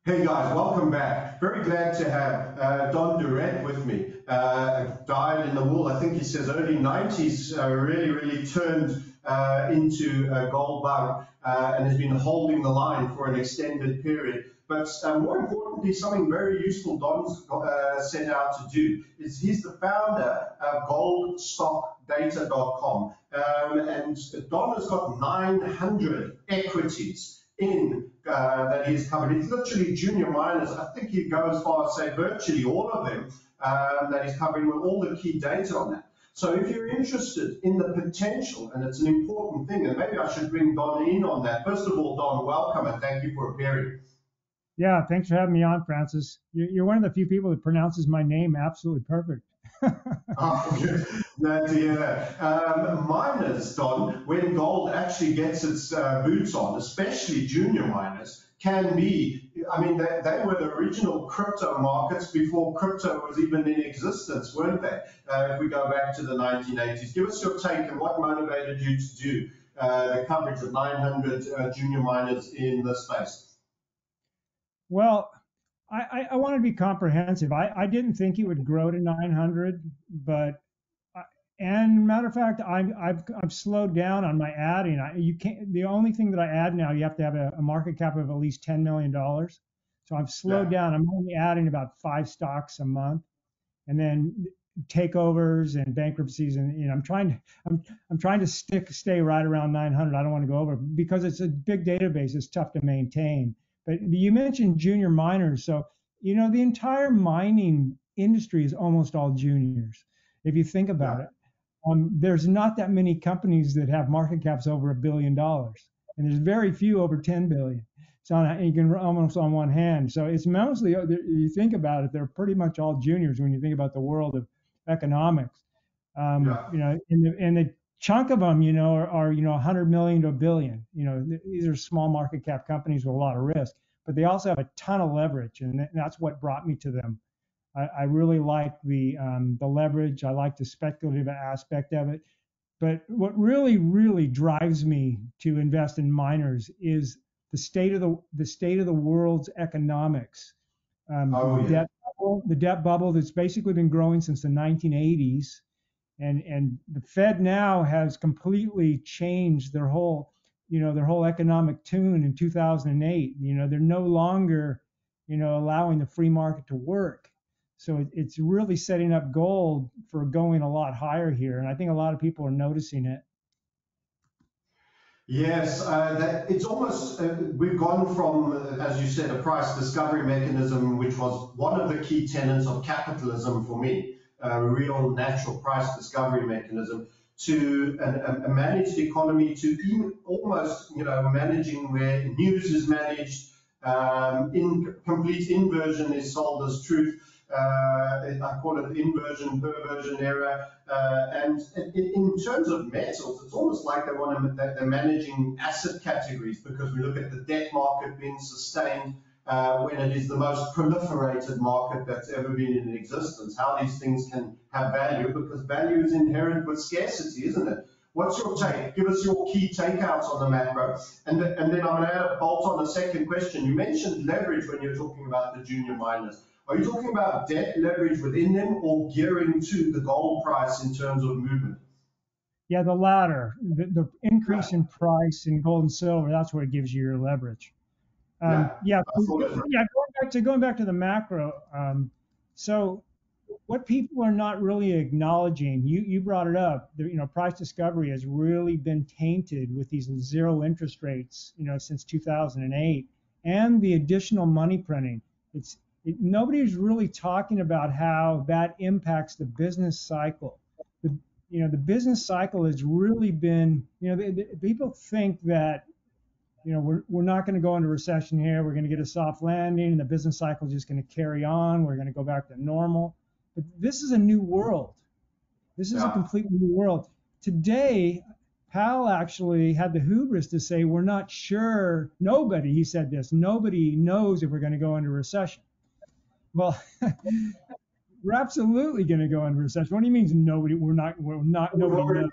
Hey guys, welcome back. Very glad to have Don Durant with me. Died in the wool, I think he says early 90s, really turned into a gold bug and has been holding the line for an extended period. But more importantly, something very useful Don's set out to do is he's the founder of goldstockdata.com. And Don has got 900 equities in that he's covered. It's literally junior miners. I think he'd go as far as say virtually all of them that he's covering with all the key data on that. So if you're interested in the potential, and it's an important thing, and maybe I should bring Don in on that. First of all, Don, welcome and thank you for appearing. Yeah, thanks for having me on, Francis. You're one of the few people that pronounces my name absolutely perfect. Oh, good. Glad to hear that. Miners, Don, when gold actually gets its boots on, especially junior miners, can be, I mean, they were the original crypto markets before crypto was even in existence, weren't they? If we go back to the 1980s. Give us your take on what motivated you to do the coverage of 900 junior miners in this space. Well, I want to be comprehensive. I didn't think it would grow to 900, but and matter of fact, I've slowed down on my adding. You can't. The only thing that I add now, you have to have a market cap of at least $10 million. So I've slowed down. I'm only adding about 5 stocks a month, and then takeovers and bankruptcies, and I'm trying to stay right around 900. I don't want to go over because it's a big database. It's tough to maintain. But you mentioned junior miners. So, the entire mining industry is almost all juniors. If you think about it, there's not that many companies that have market caps over $1 billion. And there's very few over 10 billion. So you can almost on one hand. So it's mostly, you think about it, they're pretty much all juniors when you think about the world of economics. And the chunk of them, are 100 million to $1 billion. These are small market cap companies with a lot of risk, but they also have a ton of leverage, and that's what brought me to them. I really like the leverage. I like the speculative aspect of it. But what really drives me to invest in miners is the state of the world's economics. The debt bubble that's basically been growing since the 1980s. And the Fed now has completely changed their whole economic tune in 2008. They're no longer, allowing the free market to work. So it's really setting up gold for going a lot higher here. And I think a lot of people are noticing it. Yes, it's almost, we've gone from, as you said, a price discovery mechanism, which was one of the key tenets of capitalism for me. A real natural price discovery mechanism, to a managed economy, to even almost managing where news is managed, complete inversion is sold as truth. I call it inversion perversion era. And in terms of metals, it's almost like they're managing asset categories, because we look at the debt market being sustained when it is the most proliferated market that's ever been in existence. How these things can have value, because value is inherent with scarcity, isn't it? What's your take? Give us your key takeouts on the macro. And then I'm going to add a bolt on a second question. You mentioned leverage when you're talking about the junior miners. Are you talking about debt leverage within them, or gearing to the gold price in terms of movement? Yeah, the latter. The increase in price in gold and silver, that's what gives you your leverage. Going back to the macro. So what people are not really acknowledging, you brought it up, price discovery has really been tainted with these zero interest rates, since 2008, and the additional money printing. Nobody's really talking about how that impacts the business cycle. The business cycle has really been, people think that, we're not going to go into recession here. We're going to get a soft landing, and the business cycle is just going to carry on. We're going to go back to normal. But this is a new world. This is a completely new world. Today, Powell actually had the hubris to say, we're not sure. He said this, nobody knows if we're going to go into recession. Well, we're absolutely going to go into recession. What do you mean nobody? Nobody knows.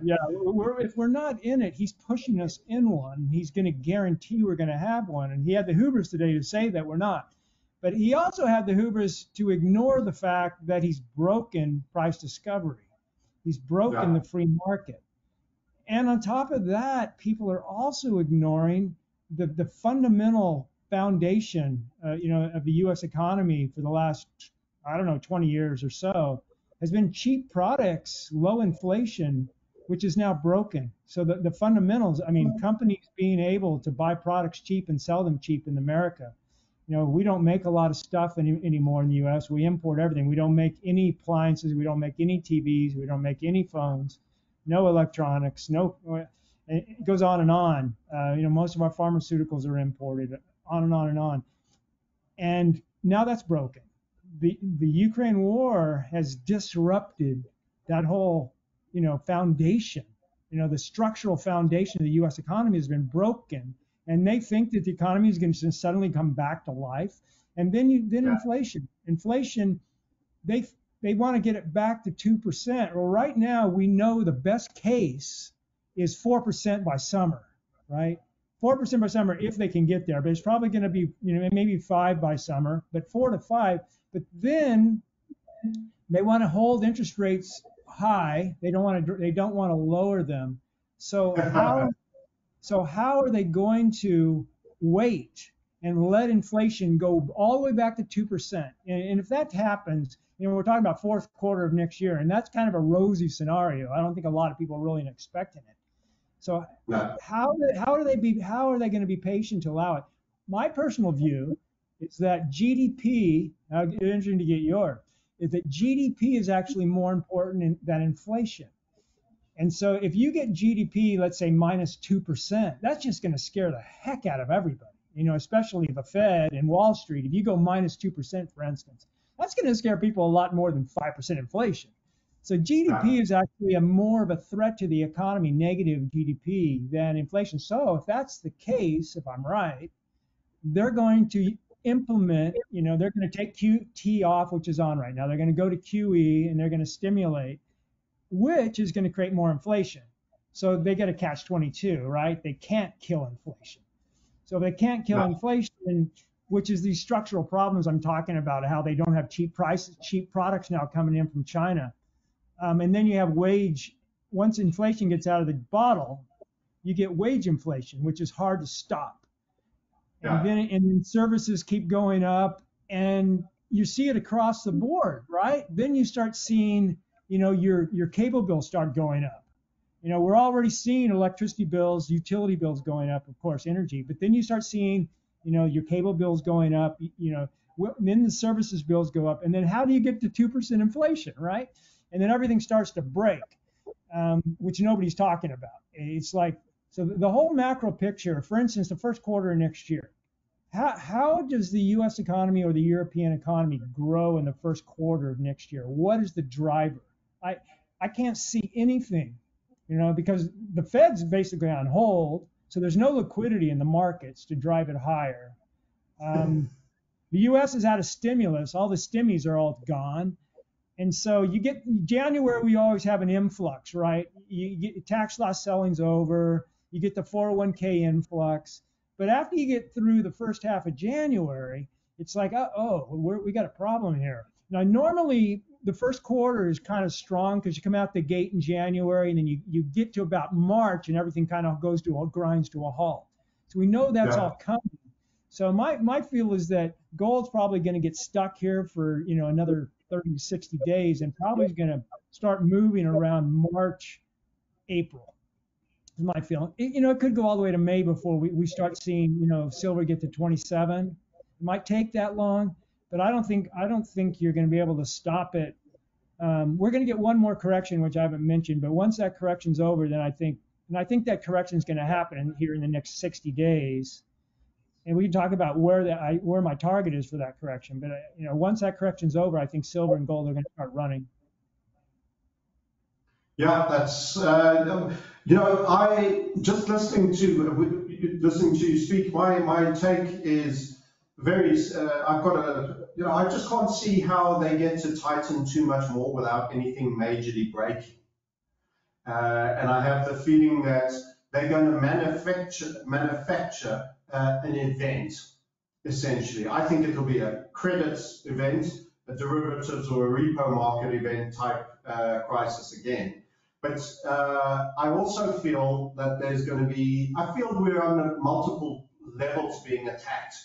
Yeah, if we're not in it, he's pushing us in one. He's going to guarantee we're going to have one. And he had the hubris today to say that we're not. But he also had the hubris to ignore the fact that he's broken price discovery. He's broken Yeah. the free market. And on top of that, people are also ignoring the fundamental foundation, of the U.S. economy for the last, I don't know, 20 years or so, has been cheap products, low inflation, which is now broken. So the fundamentals, I mean, companies being able to buy products cheap and sell them cheap in America. We don't make a lot of stuff anymore in the U.S. We import everything. We don't make any appliances. We don't make any TVs. We don't make any phones. No electronics. No. It goes on and on. Most of our pharmaceuticals are imported. On and on and on. And now that's broken. The Ukraine war has disrupted that whole, foundation. The structural foundation of the U.S. economy has been broken, and they think that the economy is going to suddenly come back to life. And then Yeah. inflation, they want to get it back to 2%. Well, right now we know the best case is 4% by summer, right? 4% by summer if they can get there, but it's probably going to be, maybe 5 by summer, but 4 to 5. But then they want to hold interest rates high. They don't want to lower them. So how are they going to wait and let inflation go all the way back to 2%? And if that happens, we're talking about fourth quarter of next year, and that's kind of a rosy scenario. I don't think a lot of people are really expecting it. So No. how are they going to be patient to allow it? My personal view is that GDP, interesting to get yours, is that GDP is actually more important than inflation. And so if you get GDP, let's say minus 2%, that's just going to scare the heck out of everybody, especially the Fed and Wall Street. If you go minus 2%, for instance, that's going to scare people a lot more than 5% inflation. So GDP is actually more of a threat to the economy, negative GDP, than inflation. So if that's the case, if I'm right, they're going to implement, they're going to take QT off, which is on right now. They're going to go to QE, and they're going to stimulate, which is going to create more inflation. So they get a catch-22, right? They can't kill inflation. So if they can't kill inflation, which is these structural problems I'm talking about, how they don't have cheap products now coming in from China. And then you have once inflation gets out of the bottle, you get wage inflation, which is hard to stop. Yeah. And then services keep going up, and you see it across the board, right? Then you start seeing, your cable bills start going up. We're already seeing electricity bills, utility bills going up, of course, energy, but then you start seeing, your cable bills going up, then the services bills go up. And then how do you get to 2% inflation, right? And then everything starts to break, which nobody's talking about. It's like, so the whole macro picture, for instance, the first quarter of next year, how does the U.S. economy or the European economy grow in the first quarter of next year? What is the driver? I can't see anything, because the Fed's basically on hold, so there's no liquidity in the markets to drive it higher. The U.S. is out of stimulus. All the stimmies are all gone. And so you get January, we always have an influx, right? You get tax loss selling's over, you get the 401k influx. But after you get through the first half of January, it's like, we got a problem here. Now, normally the first quarter is kind of strong because you come out the gate in January, and then you get to about March and everything kind of grinds to a halt. So we know that's all coming. So my feel is that gold's probably going to get stuck here for, another 30 to 60 days, and probably is going to start moving around March, April, is my feeling. It could go all the way to May before we start seeing, silver get to 27. It might take that long, but I don't think you're going to be able to stop it. We're going to get one more correction, which I haven't mentioned, but once that correction's over, then I think that correction is going to happen here in the next 60 days. And we can talk about where my target is for that correction. But once that correction's over, I think silver and gold are going to start running. Yeah, that's I just listening to you speak. My take is very. I just can't see how they get to tighten too much more without anything majorly breaking. And I have the feeling that they're going to manufacture an event, essentially. I think it'll be a credits event, a derivatives or a repo market event type crisis again. But I also feel that there's going to be, I feel we're on multiple levels being attacked.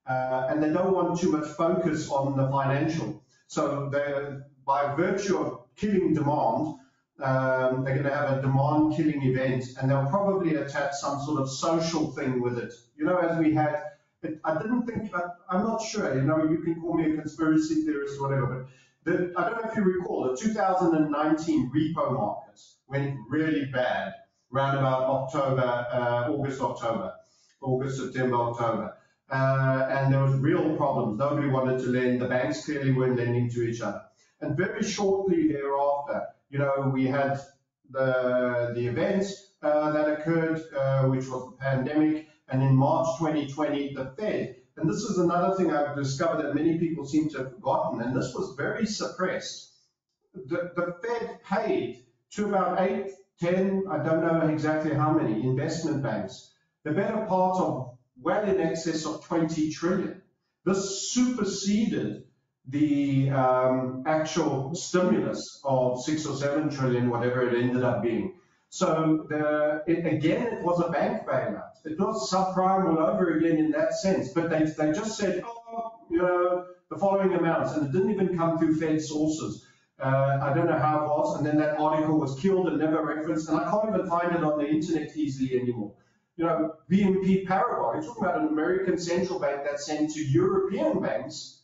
And they don't want too much focus on the financial. So by virtue of killing demand, they're going to have a demand killing event, and they'll probably attach some sort of social thing with it. You know, as we had, I didn't think, I'm not sure, you know, you can call me a conspiracy theorist or whatever, but I don't know if you recall, the 2019 repo market went really bad around about August, September, October. And there was real problems. Nobody wanted to lend. The banks clearly weren't lending to each other. And very shortly thereafter, you know, we had the event that occurred, which was the pandemic. And in March 2020, the Fed, and this is another thing I've discovered that many people seem to have forgotten, and this was very suppressed. The Fed paid to about 8, 10, I don't know exactly how many, investment banks, the better part of well in excess of 20 trillion. This superseded the actual stimulus of 6 or 7 trillion, whatever it ended up being. So again, it was a bank bailout. It was subprime all over again in that sense. But they just said, oh, you know, the following amounts, and it didn't even come through Fed sources. I don't know how it was, and then that article was killed and never referenced, and I can't even find it on the internet easily anymore. You know, BNP Paribas, you're talking about an American central bank that sent to European banks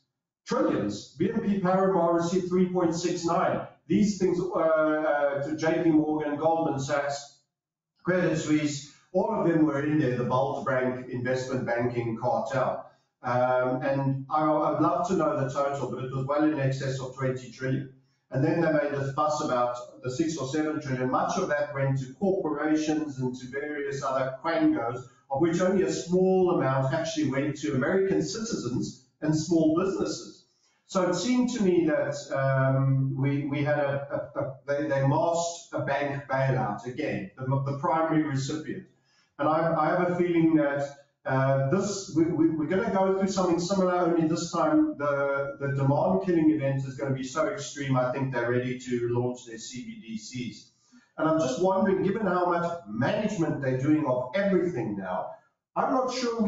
trillions. BNP Paribas received 3.69. These things to JP Morgan, Goldman Sachs, Credit Suisse, all of them were in there, the bulge bank investment banking cartel. And I'd love to know the total, but it was well in excess of 20 trillion. And then they made a fuss about the 6 or 7 trillion. Much of that went to corporations and to various other quangos, of which only a small amount actually went to American citizens and small businesses. So it seemed to me that we had they masked a bank bailout again, the primary recipient. And I have a feeling that we're going to go through something similar, only this time the demand killing event is going to be so extreme, I think they're ready to launch their CBDCs. And I'm just wondering, given how much management they're doing of everything now, I'm not sure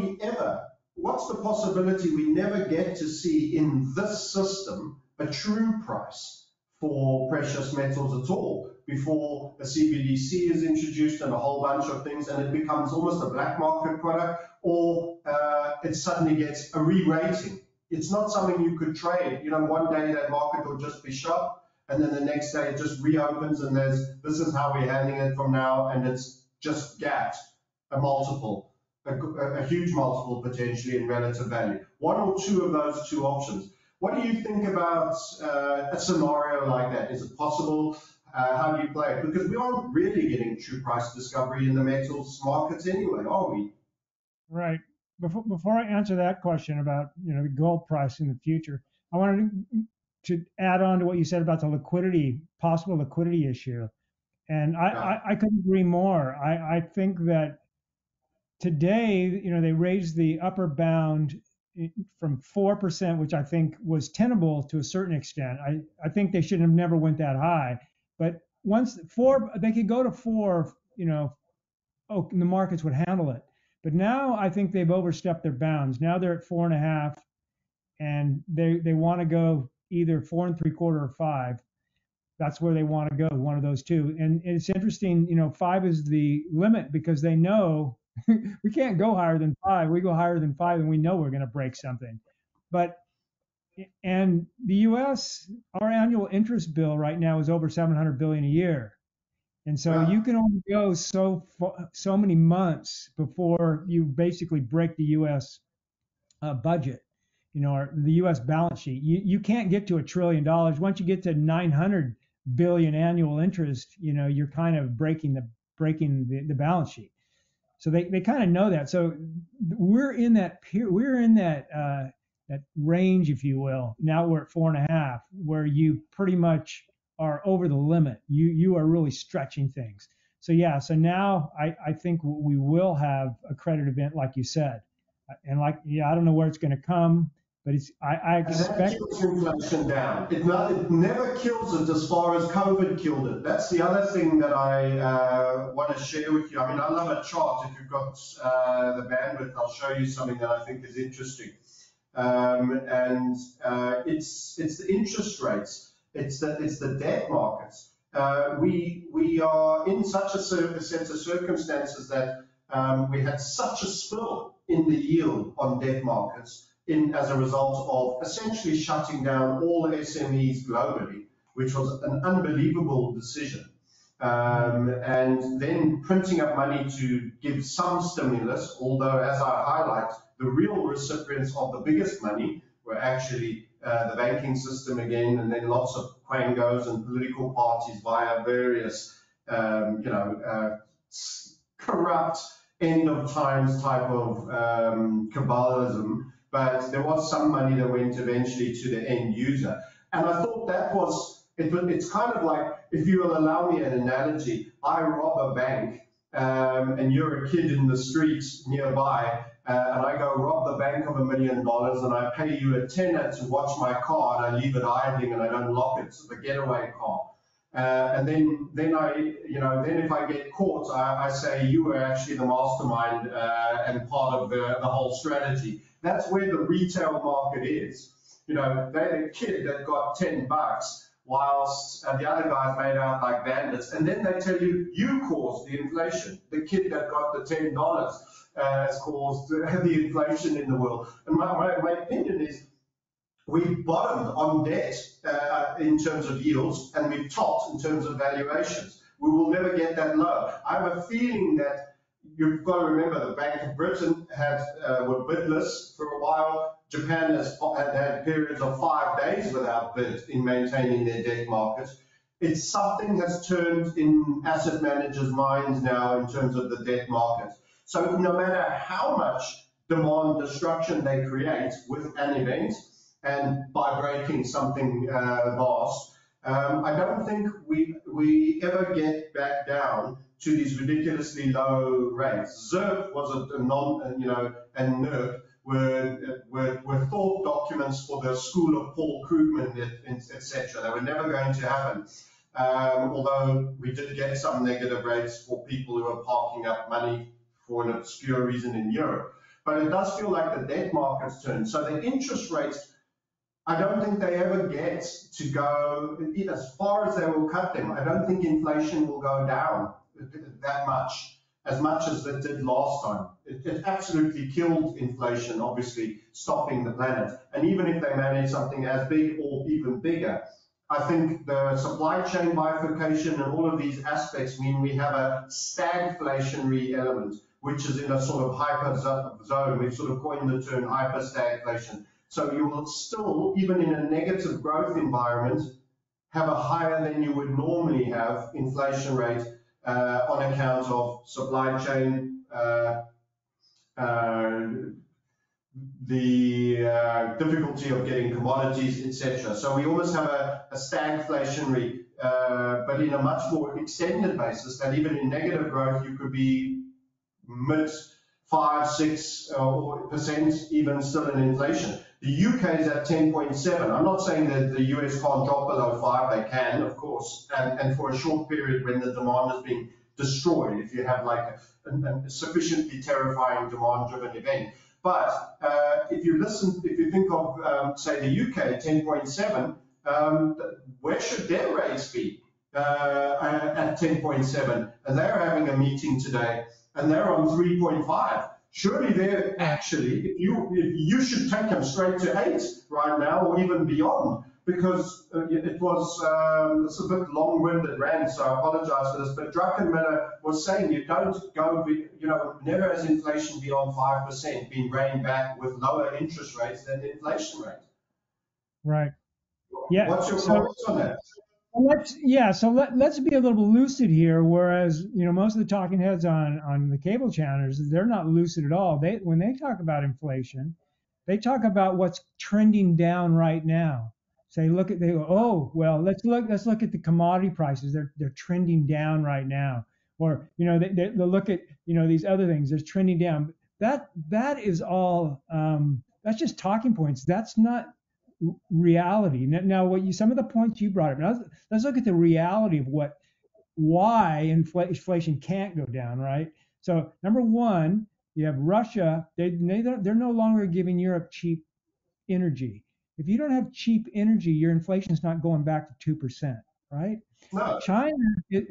what's the possibility we never get to see in this system a true price for precious metals at all before a CBDC is introduced and a whole bunch of things, and it becomes almost a black market product, or it suddenly gets a re-rating. It's not something you could trade. You know, one day that market will just be shut, and then the next day it just reopens, and this is how we're handling it from now, and it's just gapped a multiple, a huge multiple potentially in relative value. One or two of those two options. What do you think about a scenario like that? Is it possible? How do you play it? Because we aren't really getting true price discovery in the metals markets anyway, are we? Right. Before I answer that question about, you know, the gold price in the future, I wanted to add on to what you said about the possible liquidity issue. And I couldn't agree more. I think that today, you know, they raised the upper bound from 4%, which I think was tenable to a certain extent. I think they should have never went that high. But once they could go to 4, you know, the markets would handle it. But now I think they've overstepped their bounds. Now they're at 4.5, and they want to go either 4.75 or 5. That's where they want to go, one of those two. And it's interesting, you know, 5 is the limit because they know we can't go higher than 5. We go higher than 5, and we know we're going to break something. And the U.S., our annual interest bill right now is over $700 billion a year. And so you can only go so many months before you basically break the U.S. Budget, you know, or the U.S. balance sheet. You can't get to $1 trillion. Once you get to 900 billion annual interest, you know, you're kind of breaking the balance sheet. So they kind of know that. So we're in that that range, if you will. Now we're at 4.5, where you pretty much are over the limit. You are really stretching things. So yeah, so now I think we will have a credit event like you said, and like yeah, I don't know where it's going to come, but I And that expect. kills inflation down. It never kills it as far as COVID killed it. That's the other thing that I want to share with you. I mean, I love a chart. If you've got the bandwidth, I'll show you something that I think is interesting. And it's the interest rates. It's the debt markets. We are in such a set of circumstances that we had such a spill in the yield on debt markets as a result of essentially shutting down all SMEs globally, which was an unbelievable decision. And then printing up money to give some stimulus, although as I highlight, the real recipients of the biggest money were actually the banking system again, and then lots of quangos and political parties via various, corrupt end of times type of cabalism. But there was some money that went eventually to the end user. And I thought that was, it's kind of like, if you will allow me an analogy, I rob a bank and you're a kid in the streets nearby, and I go rob the bank of $1 million and I pay you a tenner to watch my car and I leave it idling and I don't lock it, so the getaway car. And then if I get caught, I say you were actually the mastermind and part of the whole strategy. That's where the retail market is. They're the kid that got $10, whilst the other guys made out like bandits. And then they tell you, you caused the inflation. The kid that got the $10 has caused the inflation in the world. And my opinion is, we bottomed on debt in terms of yields, and we've topped in terms of valuations. We will never get that low. I have a feeling that you've got to remember the Bank of Britain were bidless for a while. Japan has had periods of 5 days without bid in maintaining their debt market. It's something has turned in asset managers' minds now in terms of the debt market. So no matter how much demand destruction they create with an event, and by breaking something vast, I don't think we ever get back down to these ridiculously low rates. ZIRP was and NERP were thought documents for the school of Paul Krugman, etc. They were never going to happen. Although we did get some negative rates for people who are parking up money for an obscure reason in Europe. But it does feel like the debt markets turn. So the interest rates, I don't think they ever get to go as far as they will cut them. I don't think inflation will go down that much, as much as it did last time. It absolutely killed inflation, obviously, stopping the planet. And even if they manage something as big or even bigger, I think the supply chain bifurcation and all of these aspects mean we have a stagflationary element, which is in a sort of hyper zone. We've sort of coined the term hyper-stagflation. So you will still, even in a negative growth environment, have a higher than you would normally have inflation rate on account of supply chain, the difficulty of getting commodities, etc. So we almost have a stagflationary, but in a much more extended basis, that even in negative growth, you could be mid 5-6% even still in inflation. The UK is at 10.7. I'm not saying that the US can't drop below 5. They can, of course, and for a short period when the demand is being destroyed, if you have like a sufficiently terrifying demand-driven event. But if you think of, say, the UK, 10.7, where should their rates be at 10.7? And they're having a meeting today, and they're on 3.5. Surely they're actually, if you should take them straight to 8 right now, or even beyond, because it was it's a bit long-winded rant, so I apologize for this. But Druckenmiller was saying you don't go, never has inflation beyond 5% been reined back with lower interest rates than the inflation rate. Right. Yeah. What's your thoughts on that? Let's be a little lucid here. Whereas most of the talking heads on the cable channels, they're not lucid at all. When they talk about inflation, they talk about what's trending down right now. say, they go, oh, well, let's look at the commodity prices. They're trending down right now. Or, they'll look at, these other things. They're trending down. That is all, that's just talking points. That's not reality. Now, some of the points you brought up, now let's look at the reality of why inflation can't go down, right? So number one, you have Russia. They're no longer giving Europe cheap energy. If you don't have cheap energy, your inflation is not going back to 2%, right? No. China,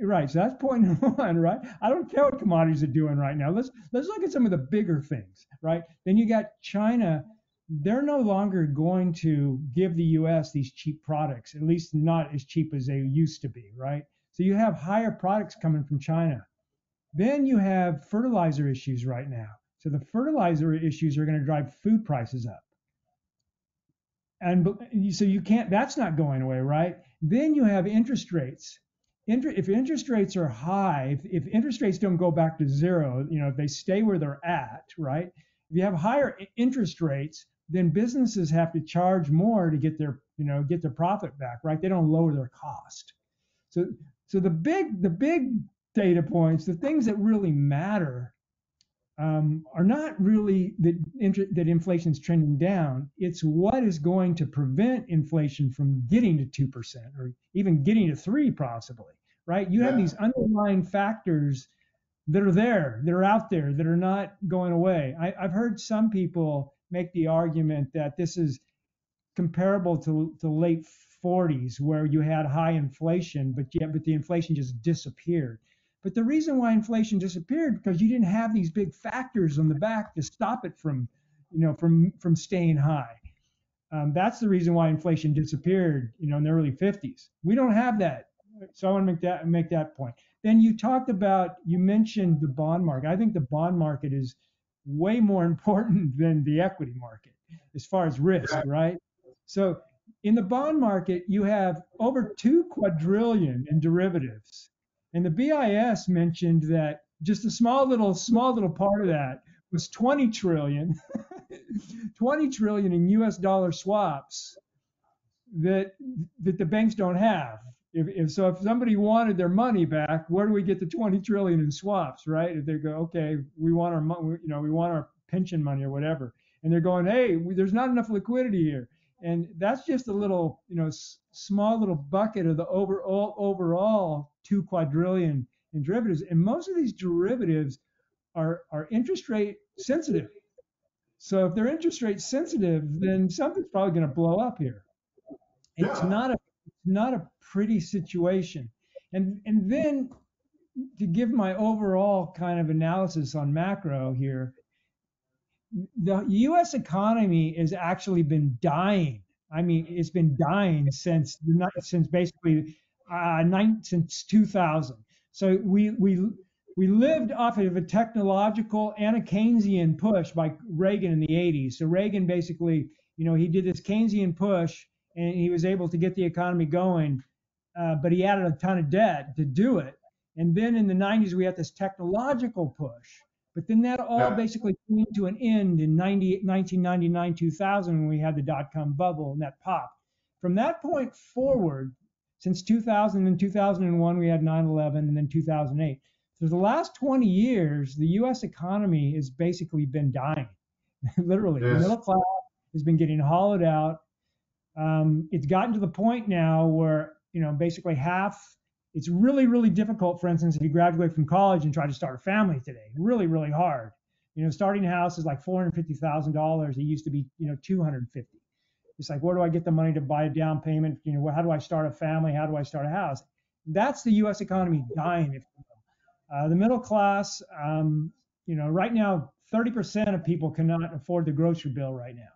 right? So that's point number one, right? I don't care what commodities are doing right now. Let's look at some of the bigger things, right? Then you got China. They're no longer going to give the U.S. these cheap products, at least not as cheap as they used to be, right? So you have higher products coming from China. Then you have fertilizer issues right now. So the fertilizer issues are going to drive food prices up. And so you can't, that's not going away, right? Then you have interest rates. If interest rates are high, if interest rates don't go back to zero, if they stay where they're at, right? If you have higher interest rates, then businesses have to charge more to get their profit back, right? They don't lower their cost. So the big data points, the things that really matter, are not really that inflation is trending down. It's what is going to prevent inflation from getting to 2% or even getting to 3% possibly, right? You have these underlying factors that are there, that are out there, that are not going away. I've heard some people make the argument that this is comparable to the late 40s where you had high inflation, but the inflation just disappeared. But the reason why inflation disappeared because you didn't have these big factors on the back to stop it from staying high. That's the reason why inflation disappeared, in the early 50s. We don't have that. So I want to make that point. Then you mentioned the bond market. I think the bond market is way more important than the equity market as far as risk, right? So in the bond market, you have over 2 quadrillion in derivatives. And the BIS mentioned that just a small little part of that was 20 trillion, 20 trillion in US dollar swaps that the banks don't have. If somebody wanted their money back, where do we get the 20 trillion in swaps, right? If they go, okay, we want our pension money or whatever, and they're going, hey, there's not enough liquidity here, and that's just a little, small little bucket of the overall 2 quadrillion in derivatives, and most of these derivatives are interest rate sensitive. So if they're interest rate sensitive, then something's probably going to blow up here. It's not a pretty situation. And then to give my overall kind of analysis on macro here, the U.S. economy has actually been dying. I mean, it's been dying since basically since 2000. So we lived off of a technological and a Keynesian push by Reagan in the 80s. So Reagan basically, he did this Keynesian push and he was able to get the economy going, but he added a ton of debt to do it. And then in the 90s, we had this technological push. But then that all basically came to an end in 1999, 2000, when we had the dot-com bubble and that popped. From that point forward, since 2000 and 2001, we had 9/11 and then 2008. For the last 20 years, the U.S. economy has basically been dying. Literally, the middle class has been getting hollowed out. It's gotten to the point now where, basically it's really, really difficult, for instance, if you graduate from college and try to start a family today. Really, really hard. Starting a house is like $450,000. It used to be, $250,000. It's like, where do I get the money to buy a down payment? How do I start a family? How do I start a house? That's the U.S. economy dying, if you will. The middle class, right now, 30% of people cannot afford the grocery bill right now.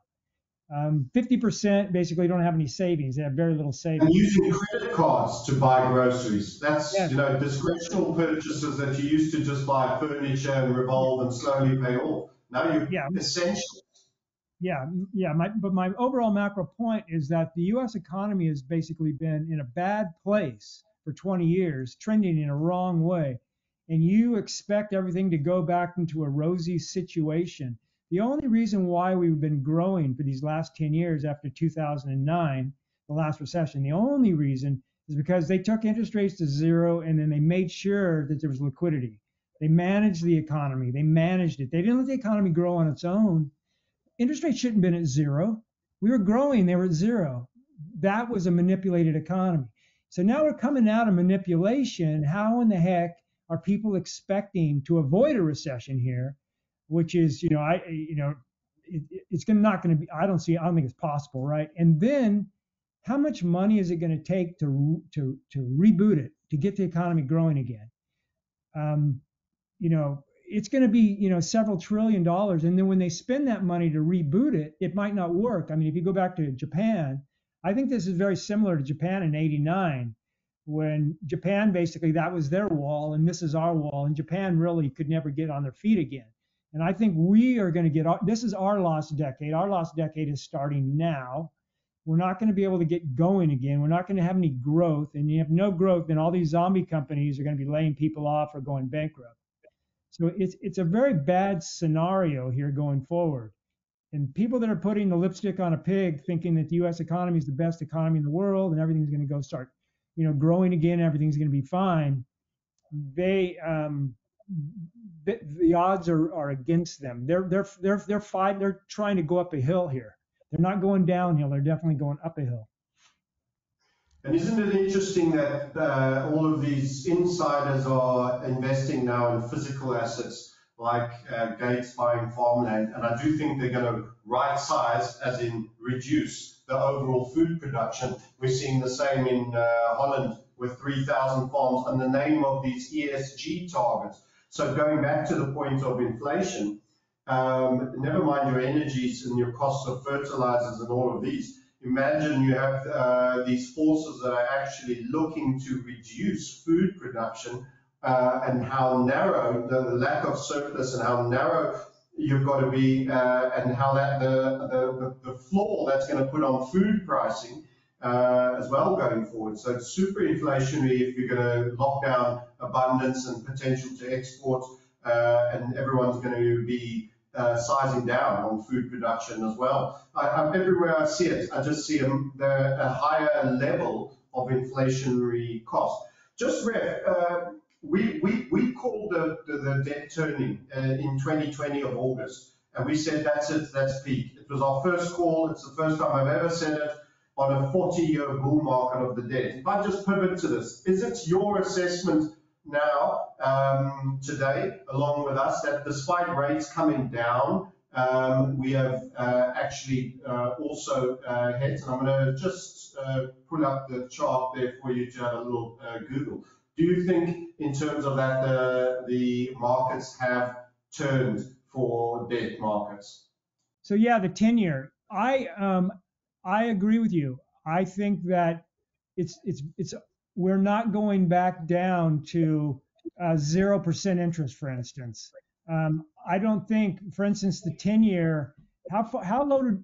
50% basically don't have any savings. They have very little savings. And using credit cards to buy groceries. That's, discretional purchases that you used to just buy furniture and revolve and slowly pay off. Now you're essential. But my overall macro point is that the U.S. economy has basically been in a bad place for 20 years, trending in a wrong way. And you expect everything to go back into a rosy situation. The only reason why we've been growing for these last 10 years after 2009 the last recession. The only reason is because they took interest rates to zero and then they made sure that there was liquidity. They managed the economy. They managed it. They didn't let the economy grow on its own. Interest rates shouldn't have been at zero. We were growing, they were at zero. That was a manipulated economy. So now we're coming out of manipulation. How in the heck are people expecting to avoid a recession here? Which is, it's not going to be. I don't think it's possible, right? And then, how much money is it going to take to reboot it, to get the economy growing again? It's going to be, several $trillion. And then when they spend that money to reboot it, it might not work. I mean, if you go back to Japan, I think this is very similar to Japan in '89, when Japan basically, that was their wall and this is our wall. And Japan really could never get on their feet again. And I think we are going to this is our lost decade. Our lost decade is starting now. We're not going to be able to get going again. We're not going to have any growth. And you have no growth, then all these zombie companies are going to be laying people off or going bankrupt. So it's a very bad scenario here going forward. And people that are putting the lipstick on a pig, thinking that the U.S. economy is the best economy in the world and everything's going to go start, growing again, everything's going to be fine. The odds are against them. They're trying to go up a hill here. They're not going downhill. They're definitely going up a hill. And isn't it interesting that all of these insiders are investing now in physical assets like Gates buying farmland? And I do think they're going to right size, as in reduce the overall food production. We're seeing the same in Holland with 3,000 farms in the name of these ESG targets. So going back to the point of inflation, never mind your energies and your costs of fertilizers and all of these. Imagine you have these forces that are actually looking to reduce food production and how narrow the lack of surplus and how narrow you've got to be and how that the floor that's going to put on food pricing as well going forward. So it's super inflationary if you're going to lock down abundance and potential to export and everyone's going to be sizing down on food production as well. Everywhere I see it, I just see a higher level of inflationary cost. Just we called the debt turning in 2020 of August, and we said that's it, that's peak. It was our first call. It's the first time I've ever said it on a 40-year bull market of the debt. If I just pivot to this, is it your assessment now, today, along with us, that despite rates coming down, we have actually also hit, and I'm going to just pull up the chart there for you to have a little Google. Do you think, in terms of that, the markets have turned for debt markets? So yeah, the 10-year. I agree with you. I think that it's we're not going back down to 0% interest, for instance. I don't think, for instance, the 10-year. How low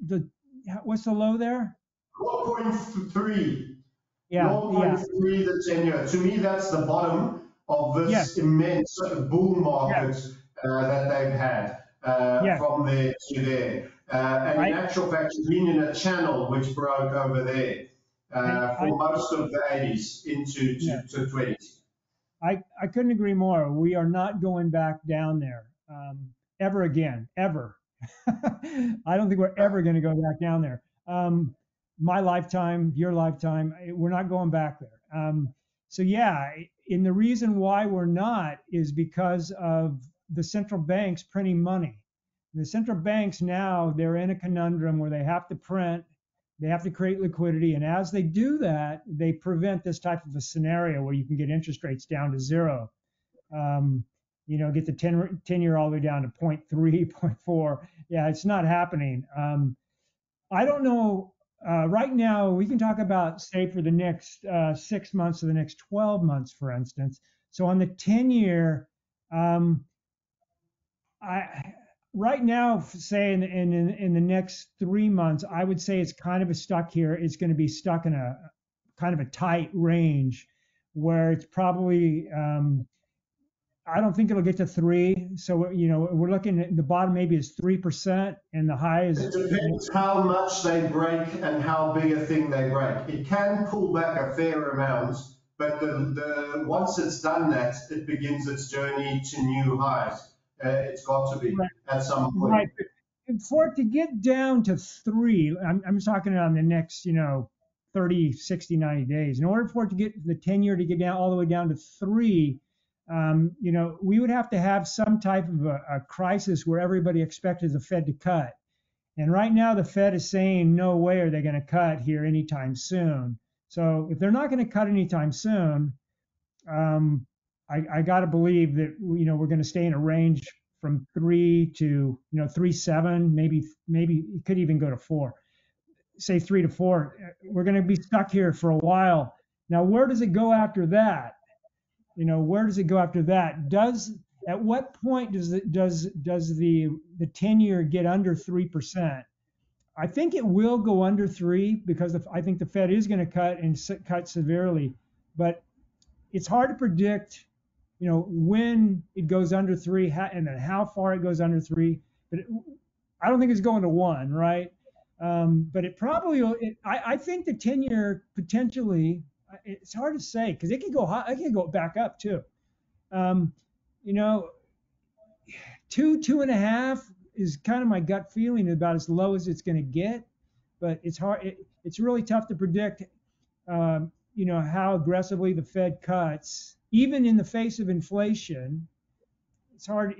what's the low there? 0.3. Yeah, 0.3 the 10-year. To me, that's the bottom of this immense bull market that they've had from there to there. And in actual fact, been in a channel which broke over there for most of the 80s into to 20s. I couldn't agree more. We are not going back down there ever again, ever. I don't think we're ever going to go back down there. My lifetime, your lifetime, we're not going back there. So yeah, and the reason why we're not is because of the central banks printing money. The central banks now, they're in a conundrum where they have to print, they have to create liquidity, and as they do that, they prevent this type of a scenario where you can get interest rates down to zero. Get the 10-year all the way down to 0.3, 0.4. Yeah, it's not happening. I don't know. Right now, we can talk about, say, for the next 6 months or the next 12 months, for instance. So on the 10-year, right now, say in the next 3 months, I would say it's kind of stuck here. It's going to be stuck in a kind of a tight range where it's probably I don't think it'll get to 3. So, we're looking at the bottom maybe is 3% and the high It is, depends how much they break and how big a thing they break. It can pull back a fair amount, but once it's done that, it begins its journey to new highs. It's got to be right. at some point. Right. And for it to get down to 3, I'm talking on the next, 30, 60, 90 days. In order for it to get the 10-year to get down all the way down to 3, we would have to have some type of a crisis where everybody expected the Fed to cut. And right now, the Fed is saying no way are they going to cut here anytime soon. So if they're not going to cut anytime soon, I got to believe that we're going to stay in a range from 3 to 3.7, maybe it could even go to 4. Say 3 to 4. We're going to be stuck here for a while. Now, where does it go after that? Where does it go after that? At what point does the 10-year get under 3%? I think it will go under 3 because I think the Fed is going to cut and cut severely, but it's hard to predict, when it goes under 3 and then how far it goes under 3. But I don't think it's going to 1, right? But it probably will. I think the 10-year potentially. It's hard to say because it could go high. It could go back up too. You know, 2.5 is kind of my gut feeling about as low as it's going to get, but it's hard. It's really tough to predict. How aggressively the Fed cuts, even in the face of inflation. It's hard.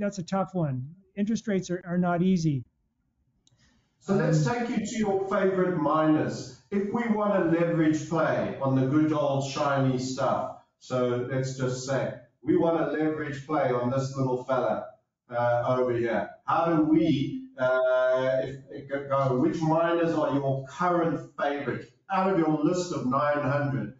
That's a tough one. Interest rates are not easy. So let's take you to your favorite miners. If we want to leverage play on the good old shiny stuff, so let's just say we want to leverage play on this little fella over here. How do we go? Which miners are your current favorite out of your list of 900?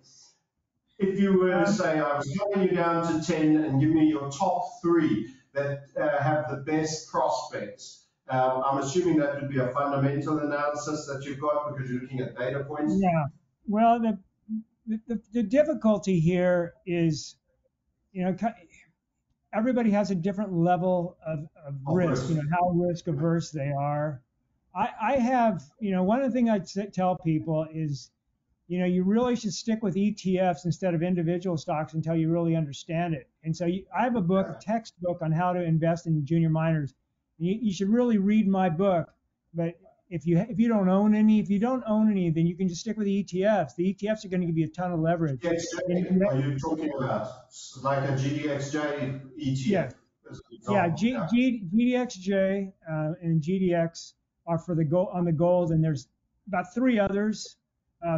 If you were to say, I was cutting you down to 10 and give me your top 3 that have the best prospects. I'm assuming that would be a fundamental analysis that you've got because you're looking at data points. Yeah. Well, the difficulty here is, everybody has a different level of risk, how risk averse they are. I have, one of the things I tell people is, you really should stick with ETFs instead of individual stocks until you really understand it. And so I have a book, a textbook on how to invest in junior miners. You should really read my book. But if you don't own any, then you can just stick with the ETFs. The ETFs are going to give you a ton of leverage. GDXJ, are you talking about like a GDXJ ETF? Yeah, GDXJ and GDX are for the gold on the gold, and there's about 3 others.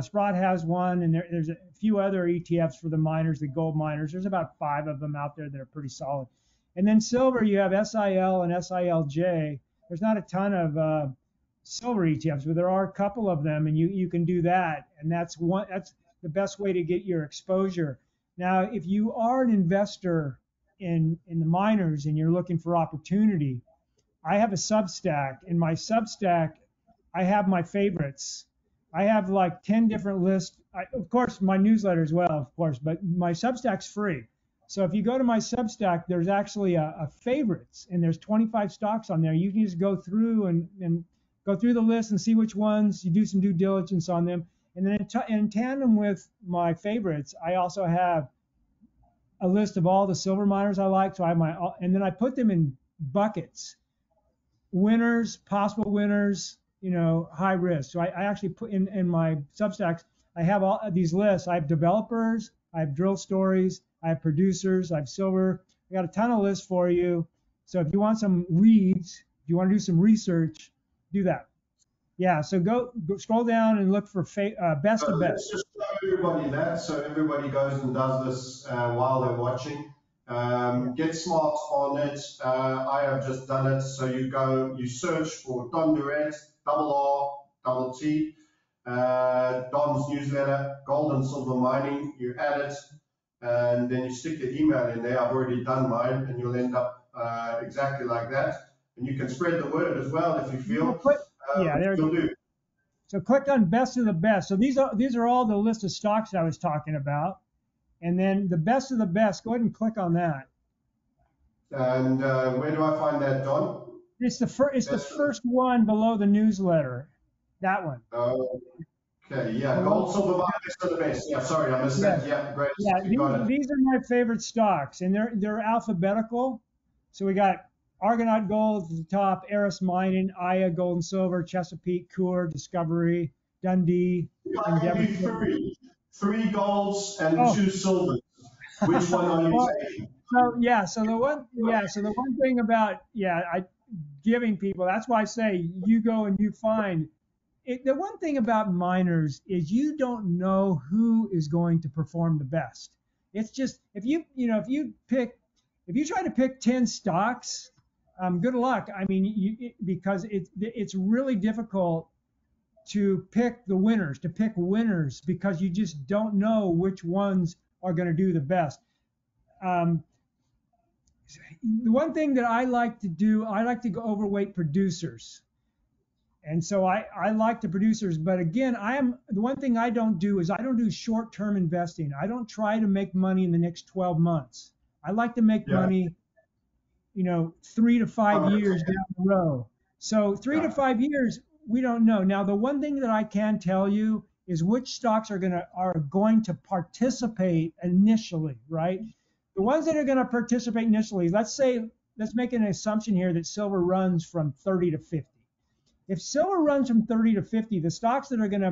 Sprott has one, and there's a few other ETFs for the miners, the gold miners. There's about 5 of them out there that are pretty solid. And then silver, you have SIL and SILJ. There's not a ton of silver ETFs, but there are a couple of them, and you can do that. And that's the best way to get your exposure. Now, if you are an investor in the miners and you're looking for opportunity, I have a Substack. In my Substack, I have my favorites. I have like 10 different lists. Of course, my newsletter as well, of course, but my Substack's free. So if you go to my Substack, there's actually a favorites, and there's 25 stocks on there. You can just go through and go through the list and see which ones, you do some due diligence on them. And then in tandem with my favorites, I also have a list of all the silver miners I like. So and then I put them in buckets: winners, possible winners, high risk. So I actually put in my Substacks, I have all these lists. I have developers, I have drill stories, I have producers, I have silver. I got a ton of lists for you. So if you want some reads, if you want to do some research, do that. Yeah, so go scroll down and look for best of best. Let's just show everybody that, so everybody goes and does this while they're watching. Get smart on it. I have just done it. So you search for Don Durant, R, Don's newsletter, gold and silver mining. You add it, and then you stick the email in there. I've already done mine, and you'll end up exactly like that. And you can spread the word as well if you feel. There you go. So click on best of the best. So these are all the list of stocks I was talking about. And then the best of the best, go ahead and click on that. And where do I find that, Don? It's the Best. first one below the newsletter. That one. Okay, yeah, Below gold, silver, markets are the best. Yeah, sorry, I missed Yeah, that. Yeah, great. yeah. You got it. These are my favorite stocks, and they're alphabetical. So we got Argonaut Gold at the top, Aris Mining, Aya Gold and Silver, Chesapeake, Coeur, Discovery, Dundee, If I Endeavour. give you three golds and Oh, two silvers, which one are you well, taking? so the one thing about I giving people, that's why I say you go and you find it. The one thing about miners is you don't know who is going to perform the best. It's just if you try to pick 10 stocks, good luck. I mean, because it's really difficult to pick winners because you just don't know which ones are going to do the best. Um, the one thing that I like to do, I like to go overweight producers. And so I like the producers, but again, the one thing I don't do is I don't do short-term investing. I don't try to make money in the next 12 months. I like to make Yeah. money, 3 to 5 years Okay. down the road. So three to Yeah. 5 years, we don't know. Now, the one thing that I can tell you is which stocks are going to participate initially, right? The ones that are going to participate initially, let's make an assumption here that silver runs from 30 to 50. If silver runs from 30 to 50, the stocks that are going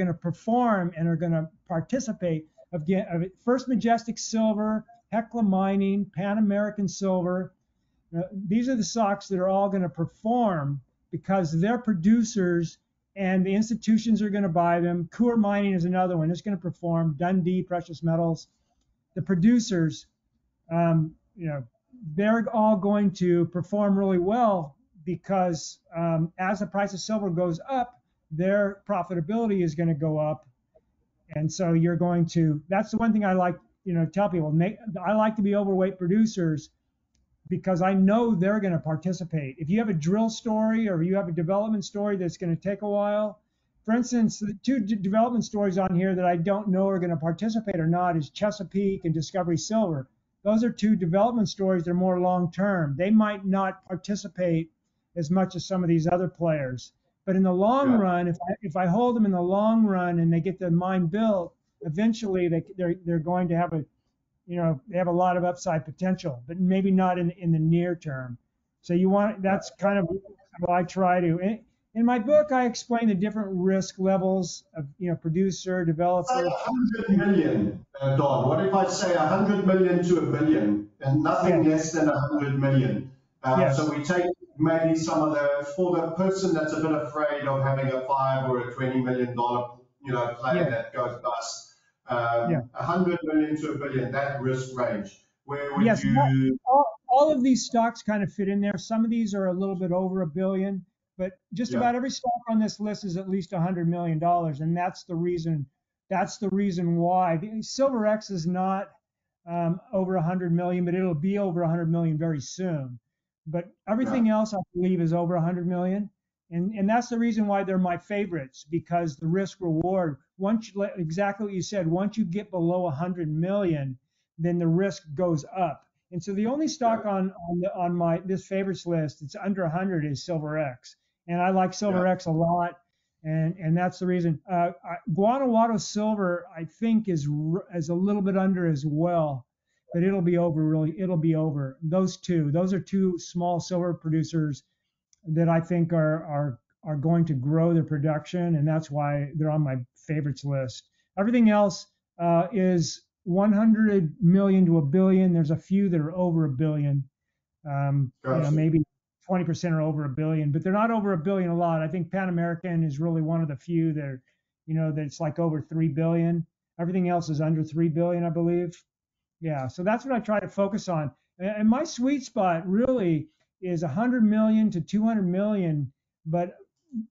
to perform and are going to participate again, First Majestic Silver, Hecla Mining, Pan American Silver. These are the stocks that are all going to perform because they're producers and the institutions are going to buy them. Coeur Mining is another one. It's going to perform. Dundee Precious Metals. The producers, they're all going to perform really well because as the price of silver goes up, their profitability is going to go up. And so that's the one thing I like, tell people, I like to be overweight producers because I know they're going to participate. If you have a drill story or you have a development story that's going to take a while, for instance, the two development stories on here that I don't know are going to participate or not is Chesapeake and Discovery Silver. Those are two development stories that are more long term. They might not participate as much as some of these other players. But in the long Yeah. run, if I hold them in the long run and they get the mine built, eventually they're going to have they have a lot of upside potential, but maybe not in the near term. So that's kind of how I try to. In my book, I explain the different risk levels of, producer, Say developer. 100 million, Don. What if I say 100 million to a billion and Yeah, nothing less than 100 million? So yes, we take maybe some of for the person that's a bit afraid of having a $5 or a $20 million, play yeah, that goes bust. yeah. 100 million to a billion, that risk range. Where would Yes, you? all of these stocks kind of fit in there. Some of these are a little bit over a billion, but just Yeah, about every stock on this list is at least $100 million, and that's the reason. That's the reason why SilverX is not over 100 million, but it'll be over 100 million very soon. But yeah, everything else, I believe, is over 100 million, and that's the reason why they're my favorites because the risk reward. Exactly what you said, once you get below 100 million then the risk goes up. And so the only yeah, stock on my this favorites list that's under 100 is SilverX, and I like yeah. SilverX a lot, and that's the reason. Guanajuato Silver I think is a little bit under as well, but it'll be over really. It'll be over. Those are two small silver producers that I think are going to grow their production, and that's why they're on my favorites list. Everything else is 100 million to a billion. There's a few that are over a billion. Gotcha. Maybe 20% are over a billion, but they're not over a billion a lot. I think Pan American is really one of the few that that's like over 3 billion. Everything else is under 3 billion, I believe. Yeah, so that's what I try to focus on. And my sweet spot really is 100 million to 200 million, but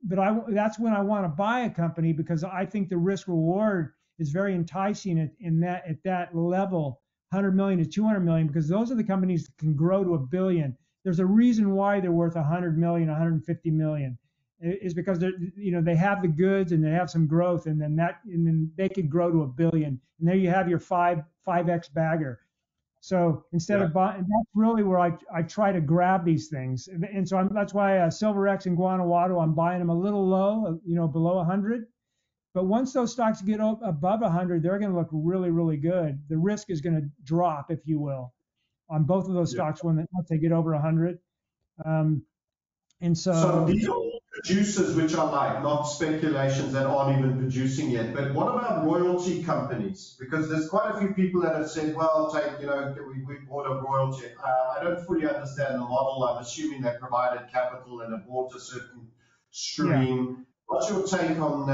that's when I want to buy a company because I think the risk reward is very enticing at that level, 100 million to 200 million, because those are the companies that can grow to a billion. There's a reason why they're worth 100 million, 150 million is because they have the goods and they have some growth and then they could grow to a billion and there you have your 5x bagger. So instead Yeah. of buying, that's really where I try to grab these things. And so that's why SimpleFX and Guanajuato, I'm buying them a little low, below 100. But once those stocks get above 100, they're going to look really, really good. The risk is going to drop, if you will, on both of those Yeah. stocks once they get over 100. Um, and So so, these are all producers which I like, not speculations that aren't even producing yet. But what about royalty companies? Because there's quite a few people that have said, well, we bought a royalty. I don't fully understand the model. I'm assuming they provided capital and have bought a certain yeah. stream. What's your take on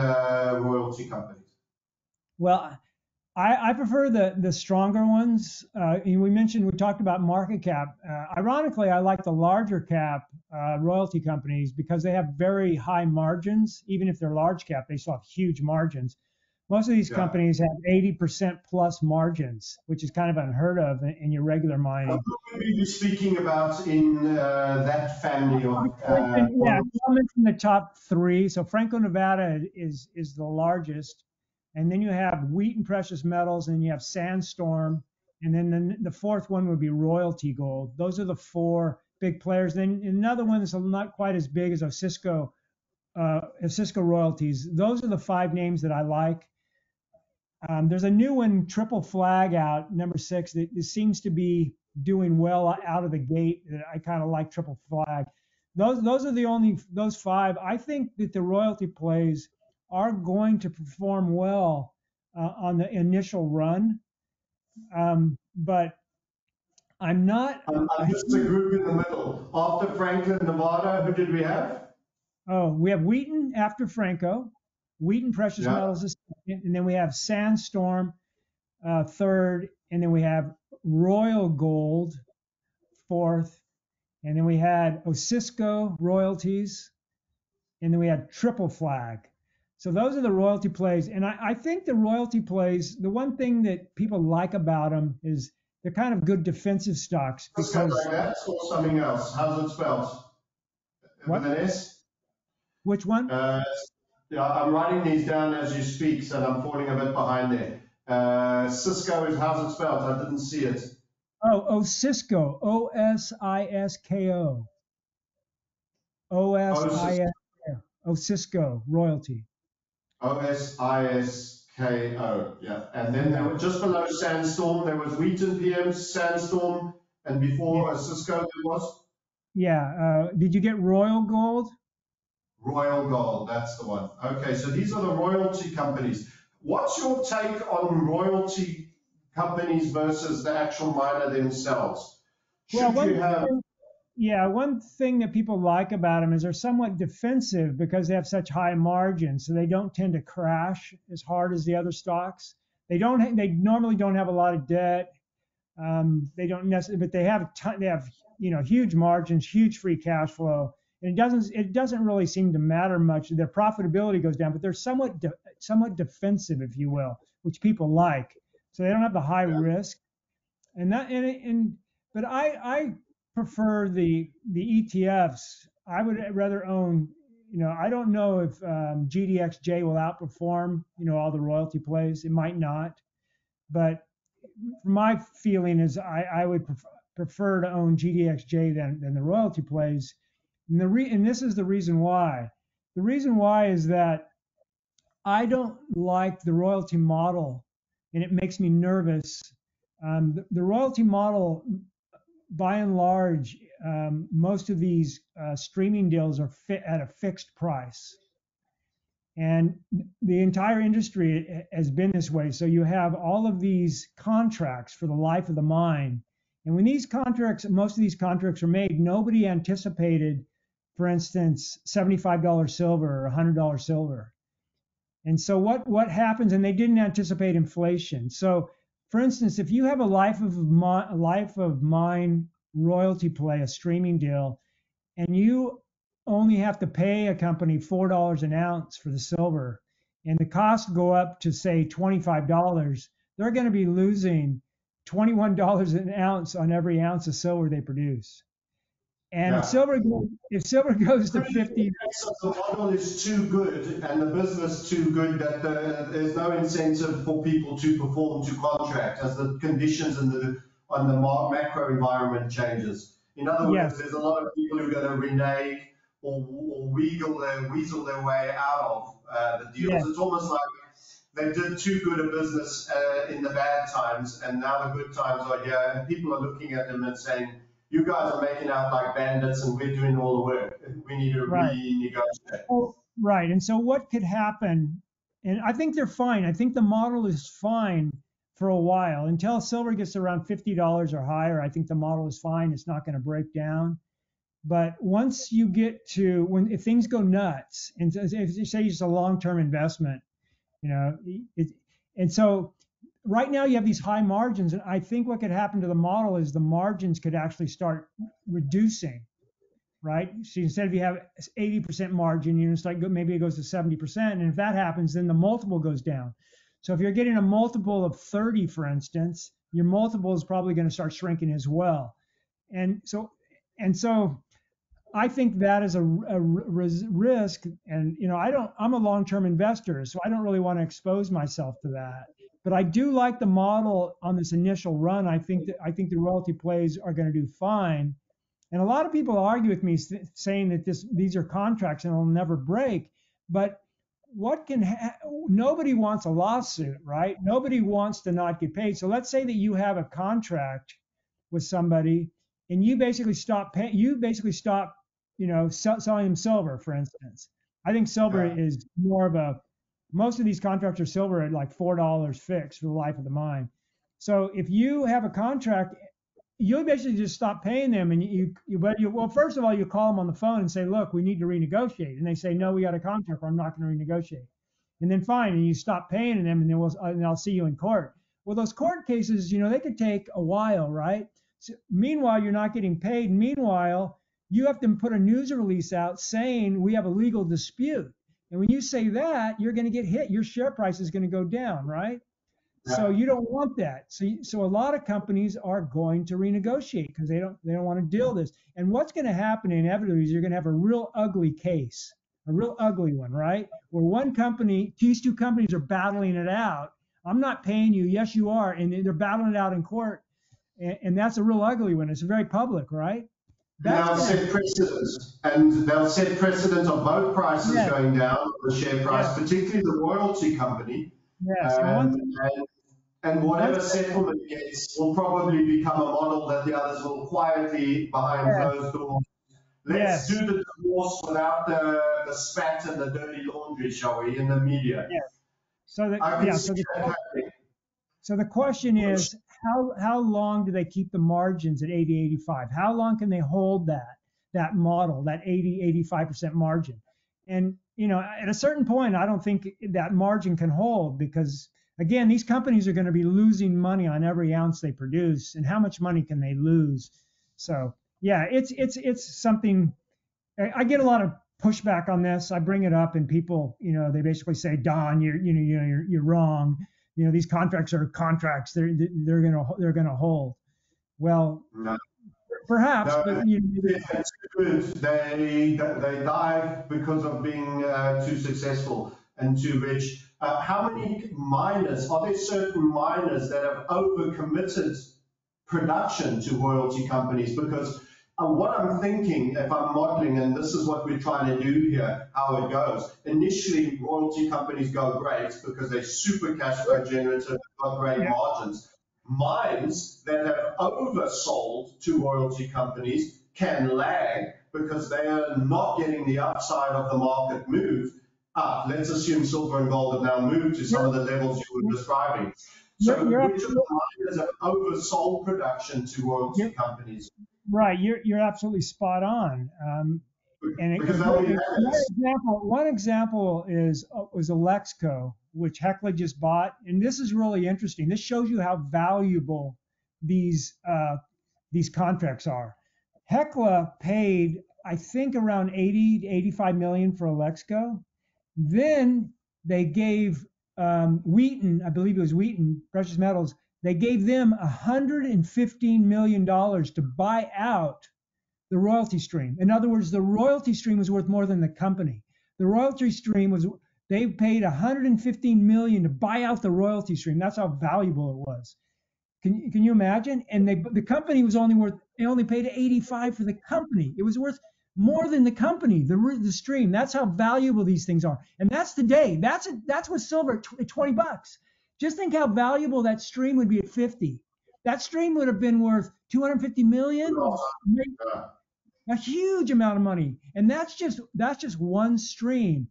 royalty companies? Well, I prefer the stronger ones. We talked about market cap. Ironically, I like the larger cap royalty companies because they have very high margins. Even if they're large cap, they still have huge margins. Most of these Yeah. companies have 80% plus margins, which is kind of unheard of in your regular What mining. would we be speaking about in that family of Yeah, royalty? I'll mention the top three. So Franco Nevada is the largest, and then you have Wheat and Precious Metals, and you have Sandstorm, and then the fourth one would be Royalty Gold. Those are the four big players. Then another one that's not quite as big as Osisko Royalties. Those are the five names that I like. There's a new one, Triple Flag, out number 6 that seems to be doing well out of the gate. I kind of like Triple Flag. Those are the only those five. I think that the royalty plays are going to perform well on the initial run, but I'm not. I'm just a group in the middle. After Franklin, Nevada, who did we have? Oh, we have Wheaton after Franco. Wheaton Precious Yeah. Metals is second, and then we have Sandstorm third, and then we have Royal Gold fourth, and then we had Osisko royalties, and then we had Triple Flag. So those are the royalty plays, and I think the royalty plays. The one thing that people like about them is they're kind of good defensive stocks Let's go because like that or something else. How's it spelled? With what? an S? Which one? Uh, yeah, I'm writing these down as you speak, so I'm falling a bit behind there. Cisco is how's it spelled? I didn't see it. Oh, Osisko, Osisko, Osis, Osisko, Osisko royalty. Osisko. Yeah. And then there Yeah, were just below Sandstorm, there was Wheaton PM, Sandstorm, and yeah, before Cisco there was yeah. Did you get Royal Gold? Royal Gold. That's the one. Okay, so these are the royalty companies. What's your take on royalty companies versus the actual miner themselves? Well, Should you have one thing that people like about them is they're somewhat defensive because they have such high margins, so they don't tend to crash as hard as the other stocks. They normally don't have a lot of debt. They don't necessarily, but they have huge margins, huge free cash flow, and it doesn't really seem to matter much. Their profitability goes down, but they're somewhat defensive, if you will, which people like. So they don't have the high risk, and that and but I prefer the ETFs. I would rather own. I don't know if GDXJ will outperform all the royalty plays. It might not, but my feeling is I would prefer to own GDXJ than the royalty plays. And this is the reason why. The reason why is that I don't like the royalty model, and it makes me nervous. The royalty model, by and large, most of these streaming deals are at a fixed price. And the entire industry has been this way. So you have all of these contracts for the life of the mine. And when most of these contracts are made, nobody anticipated, for instance, $75 silver or $100 silver. And so what happens? And they didn't anticipate inflation. So, for instance, if you have a life of mine royalty play, a streaming deal, and you only have to pay a company $4 an ounce for the silver, and the costs go up to say $25, they're going to be losing $21 an ounce on every ounce of silver they produce. And if yeah. silver goes to Really, 50, the model is too good and the business too good that there's no incentive for people to perform to contract as the conditions and on the macro environment changes. In other Yes, words, there's a lot of people who are going to renege or weasel their way out of the deals. yes, It's almost like they did too good a business in the bad times, and now the good times are here, and people are looking at them and saying, you guys are making out like bandits and we're doing all the work. We need to right. renegotiate. Oh, right. And so what could happen? And I think they're fine. I think the model is fine for a while until silver gets around $50 or higher. I think the model is fine. It's not going to break down. But once you get to if things go nuts, and if you say it's a long-term investment, you know, and so right now you have these high margins, and I think what could happen to the model is the margins could actually start reducing, right? So instead of you have 80% margin, you know, it's like maybe it goes to 70%, and if that happens, then the multiple goes down. So if you're getting a multiple of 30, for instance, your multiple is probably going to start shrinking as well, and so I think that is a risk, and you know, I'm a long-term investor, so I don't really want to expose myself to that. But I do like the model on this initial run. I think the royalty plays are going to do fine, and a lot of people argue with me saying that these are contracts and they'll never break. But nobody wants a lawsuit, right? Nobody wants to not get paid. So let's say that you have a contract with somebody and you basically stop paying, you know, selling them silver, for instance. I think silver Yeah. is more of most of these contracts are silver at like $4 fixed for the life of the mine. So if you have a contract, you basically just stop paying them, and well, first of all, you call them on the phone and say, look, we need to renegotiate, and they say, no, we got a contract, or I'm not going to renegotiate, and then fine, and you stop paying them, and then I'll see you in court. Well, those court cases, you know, they could take a while, right? So, meanwhile, you're not getting paid. Meanwhile, you have to put a news release out saying we have a legal dispute, and when you say that, you're going to get hit. Your share price is going to go down, right? So you don't want that. So a lot of companies are going to renegotiate because they don't want to deal this. And what's going to happen inevitably is you're going to have a real ugly case, a real ugly one, right? Where these two companies are battling it out. I'm not paying you. Yes, you are. And they're battling it out in court. And that's a real ugly one. It's very public, right? They'll set precedents, and they'll set precedent of both prices going down, the share price, particularly the royalty company. Yes. And whatever settlement gets will probably become a model that the others will quietly, behind closed doors. Let's do the divorce without the spat and the dirty laundry, shall we, in the media. Yes. So the question is, how long do they keep the margins at 80, 85? How long can they hold that model, that 80, 85% margin? And you know, at a certain point, I don't think that margin can hold because, again, these companies are going to be losing money on every ounce they produce, and how much money can they lose? So yeah, it's something. I get a lot of pushback on this. I bring it up, and people, you know, they basically say, Don, you're wrong. You know, these contracts are contracts. They're gonna hold. Well, No. perhaps, No, but you know, it's good. They dive because of being too successful and too rich. How many miners, are there certain miners that have overcommitted production to royalty companies? Because what I'm thinking, if I'm modeling, and this is what we're trying to do here, how it goes. Initially, royalty companies go great because they're super cash flow generative, got great margins. Mines that have oversold to royalty companies can lag because they are not getting the upside of the market move up. Let's assume silver and gold have now moved to some of the levels you were describing. So which of the miners have oversold production to royalty companies? Right, you're absolutely spot on. And one example was Alexco, which Hecla just bought, and this is really interesting. This shows you how valuable these contracts are. Hecla paid, I think, around 80 to 85 million for Alexco. Then they gave Wheaton, I believe it was Wheaton Precious Metals, they gave them $115 million to buy out the royalty stream. In other words, the royalty stream was worth more than the company. The royalty stream they paid $115 million to buy out the royalty stream. That's how valuable it was. Can you imagine? And the company was only worth, they only paid 85 for the company. It was worth more than the company, the stream. That's how valuable these things are. And that's today. That's what silver at 20 bucks. Just think how valuable that stream would be at 50. That stream would have been worth 250 million, Yeah. a huge amount of money. And that's just one stream.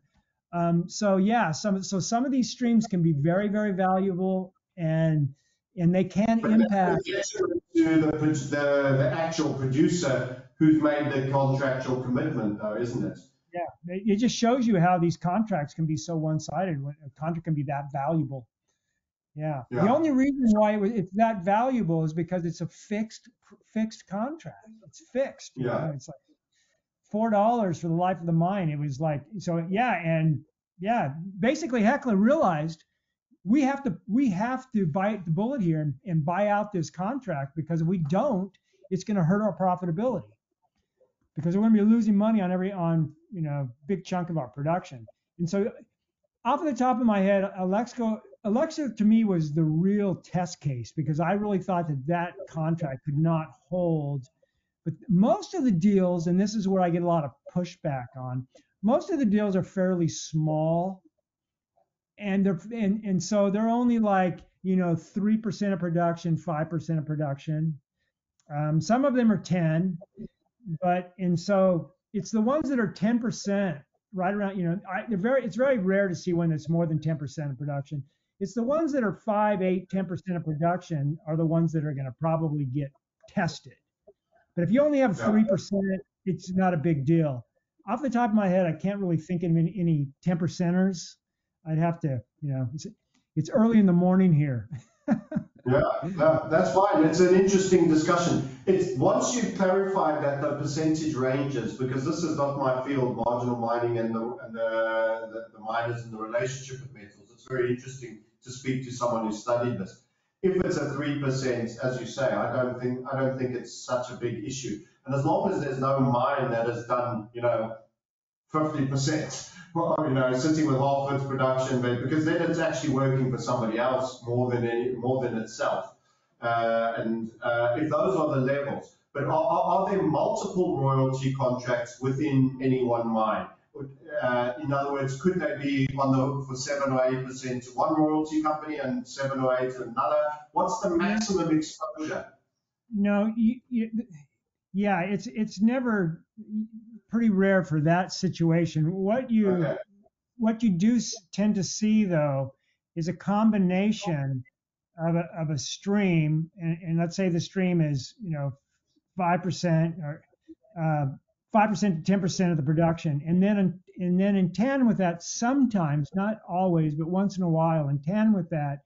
So yeah, some of these streams can be very, very valuable, and they can But then impact. we get to the actual producer who's made the contractual commitment, though, isn't it? Yeah, it just shows you how these contracts can be so one-sided. When a contract can be that valuable. Yeah. The Yeah. only reason why it's that valuable is because it's a fixed contract. It's fixed. Yeah. It's like $4 for the life of the mine. It was like, so yeah, and yeah, basically Heckler realized we have to bite the bullet here and buy out this contract, because if we don't, it's going to hurt our profitability, because we're going to be losing money on big chunk of our production. And so off the top of my head, Alexa to me was the real test case, because I really thought that contract could not hold. But most of the deals, and this is where I get a lot of pushback on, most of the deals are fairly small, and so they're only like 3% of production, 5% of production. Some of them are 10, and so it's the ones that are 10%, right around. It's very rare to see one that's more than 10% of production. It's the ones that are 5, 8, 10% of production are the ones that are going to probably get tested. But if you only have 3%, it's not a big deal. Off the top of my head, I can't really think of any 10%ers. I'd have to, it's early in the morning here. Yeah, that's fine. It's an interesting discussion. It's once you've clarified that the percentage ranges, because this is not my field, marginal mining and the miners and the relationship with metals. It's very interesting to speak to someone who studied this. If it's a 3%, as you say, I don't think it's such a big issue. And as long as there's no mine that has done 50%, sitting with half its production, because then it's actually working for somebody else more than itself. If those are the levels, but are there multiple royalty contracts within any one mine? In other words, could they be on the hook for 7 or 8% to one royalty company and 7 or 8 to another? What's the maximum exposure? No, yeah, it's never, pretty rare for that situation. What you do tend to see, though, is a combination of a stream, and let's say the stream is 5% or 5% to 10% of the production, and then in tandem with that, sometimes, not always, but once in a while, in tandem with that,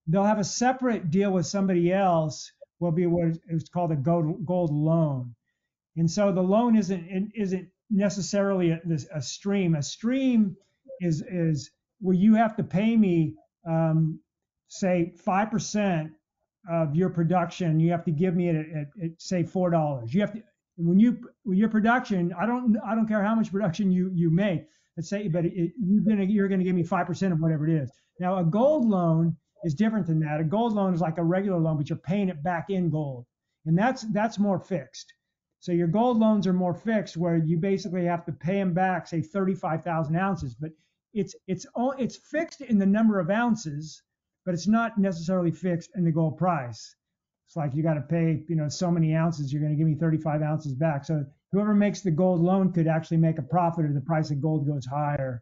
they'll have a separate deal with somebody else. Will be what is called a gold loan. And so the loan isn't necessarily a stream. A stream is where you have to pay me, say 5% of your production. You have to give me it at say $4. You have to, when your production, I don't care how much production you make. Let's say, but you're gonna give me 5% of whatever it is. Now a gold loan is different than that. A gold loan is like a regular loan, but you're paying it back in gold, and that's more fixed. So your gold loans are more fixed, where you basically have to pay them back, say 35,000 ounces, but it's fixed in the number of ounces, but it's not necessarily fixed in the gold price. It's like you got to pay, so many ounces, you're going to give me 35 ounces back. So whoever makes the gold loan could actually make a profit if the price of gold goes higher.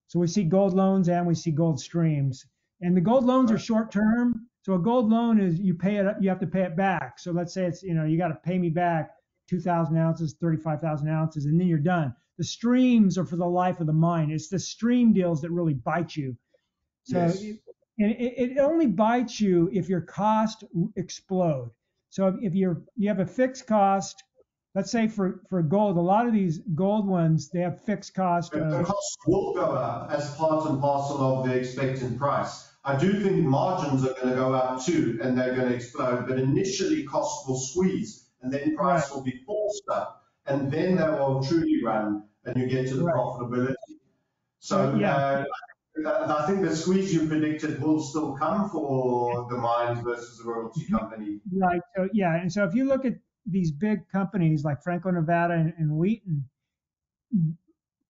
So we see gold loans and we see gold streams, and the gold loans are short term. So a gold loan is you have to pay it back. So let's say it's, you got to pay me back 2,000 ounces, 35,000 ounces, and then you're done. The streams are for the life of the mine. It's the stream deals that really bite you. So yes. It only bites you if your costs explode. So if you have a fixed cost, let's say for gold, a lot of these gold ones, they have fixed cost. The costs will go up as part and parcel of the expected price. I do think margins are going to go up too, and they're going to explode, but initially costs will squeeze, and then price will be forced up, and then they will truly run, and you get to the profitability. So I think the squeeze you predicted will still come for the mines versus the royalty company. Right. So yeah, and so if you look at these big companies like Franco-Nevada and Wheaton,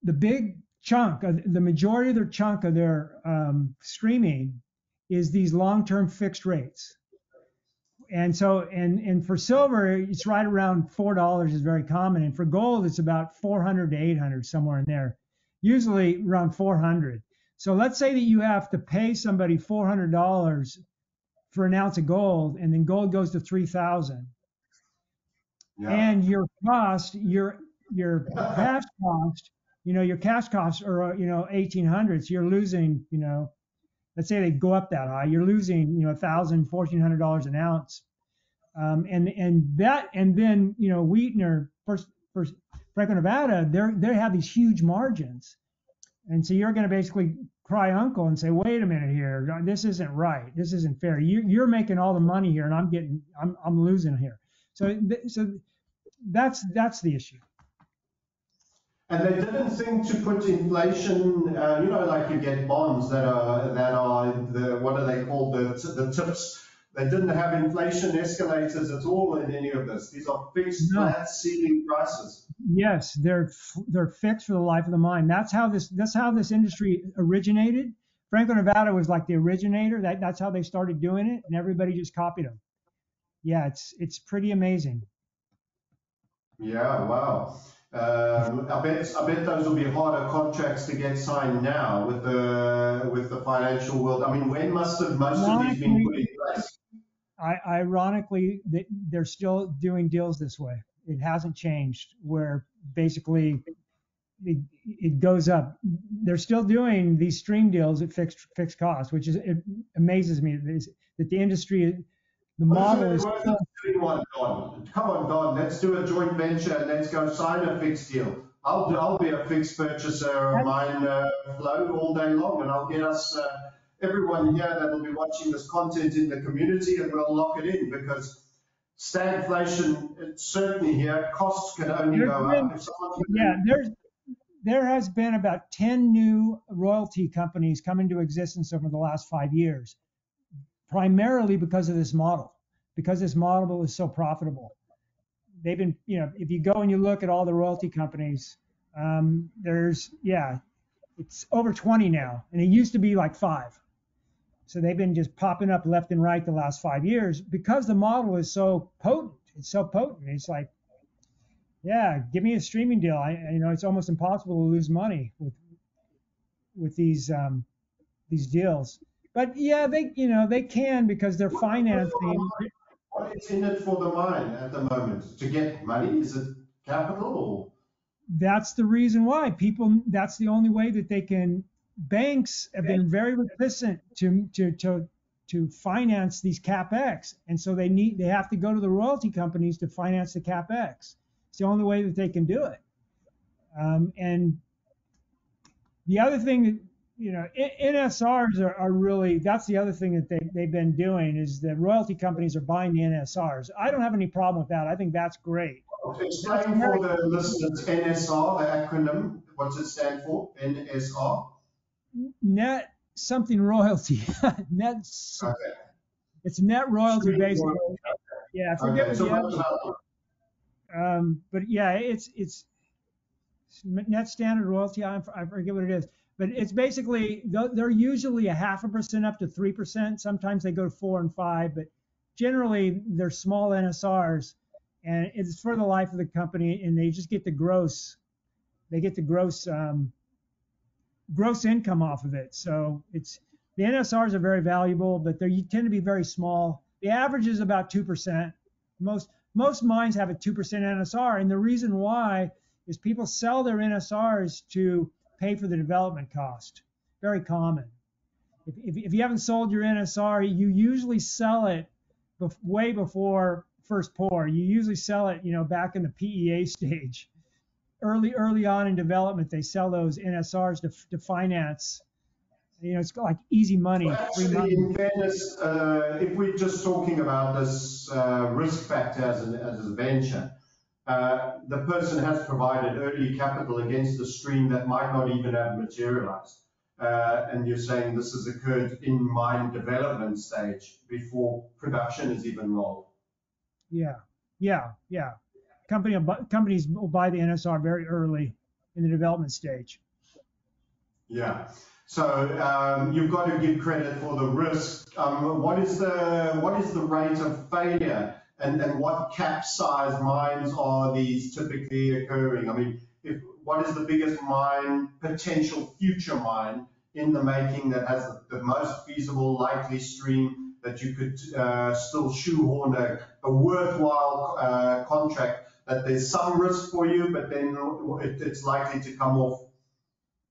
the big chunk, the majority of their chunk of their streaming is these long-term fixed rates. And so, and for silver, it's right around $4 is very common, and for gold, it's about 400 to 800, somewhere in there, usually around 400. So let's say that you have to pay somebody $400 for an ounce of gold, and then gold goes to 3,000, and your cost, your cash cost, your cash costs are 1,800. So you're losing, let's say they go up that high, you're losing $1,000, $1,400 an ounce, and then Wheaton or first Franco-Nevada, they have these huge margins, and so you're going to basically cry uncle and say, wait a minute here, this isn't right, this isn't fair. You're making all the money here, and I'm losing here. So that's the issue. And they didn't think to put inflation, like you get bonds that are what are they called, the tips. They didn't have inflation escalators at all in any of this. These are fixed, flat ceiling prices. Yes, they're fixed for the life of the mine. That's how this industry originated. Franco-Nevada was like the originator. That's how they started doing it, and everybody just copied them. Yeah, it's pretty amazing. Yeah, wow. I bet those will be harder contracts to get signed now with the financial world. I mean, when must have most of these been put in place? Ironically, they're still doing deals this way. It hasn't changed, where basically it goes up. They're still doing these stream deals at fixed costs, which it amazes me that the industry, the model is. Come on, Don, let's do a joint venture and let's go sign a fixed deal. I'll be a fixed purchaser of mine flow all day long, and I'll get us everyone here that will be watching this content in the community, and we'll lock it in, because stagflation, it's certainly here. Costs can only go up. There has been about 10 new royalty companies come into existence over the last 5 years, primarily because of this model. Because this model is so profitable. They've been, if you go and you look at all the royalty companies, it's over 20 now, and it used to be like 5. So they've been just popping up left and right the last 5 years because the model is so potent. It's so potent. It's like, give me a streaming deal. It's almost impossible to lose money with these deals. But they can, because they're financing. What is in it for the mine at the moment? To get money? Is it capital? Or? That's the reason why that's the only way that they can. Banks have been very reticent to finance these capex, and so they have to go to the royalty companies to finance the capex. It's the only way that they can do it. And the other thing, NSRs are really, that's the other thing that they've been doing, is that royalty companies are buying the NSRs. I don't have any problem with that. I think that's great. Explain for the listeners, NSR, the acronym, what's it stand for? NSR? Net something royalty. It's net royalty, basically. Yeah, I forget what the other. But yeah, it's net standard royalty. I forget what it is. But it's basically, they're usually 0.5% up to 3%. Sometimes they go to 4 and 5, but generally they're small NSRs, and it's for the life of the company, and they just get the gross. They get the gross income off of it. So the NSRs are very valuable, but they tend to be very small. The average is about 2%. Most mines have a 2% NSR, and the reason why is people sell their NSRs to pay for the development cost. Very common. If you haven't sold your NSR, you usually sell it way before first pour. You usually sell it, back in the PEA stage. Early on in development, they sell those NSRs to finance. It's like easy money. So actually, in fairness, if we're just talking about this risk factor as a venture, the person has provided early capital against the stream that might not even have materialized. and you're saying this has occurred in mine development stage before production is even rolled. Yeah, yeah. Companies will buy the NSR very early in the development stage. Yeah. So you've got to give credit for the risk. What is the rate of failure, and what capsize mines are these typically occurring? I mean, what is the biggest mine, potential future mine in the making that has the most feasible likely stream that you could still shoehorn a worthwhile contract that there's some risk for you, but then it's likely to come off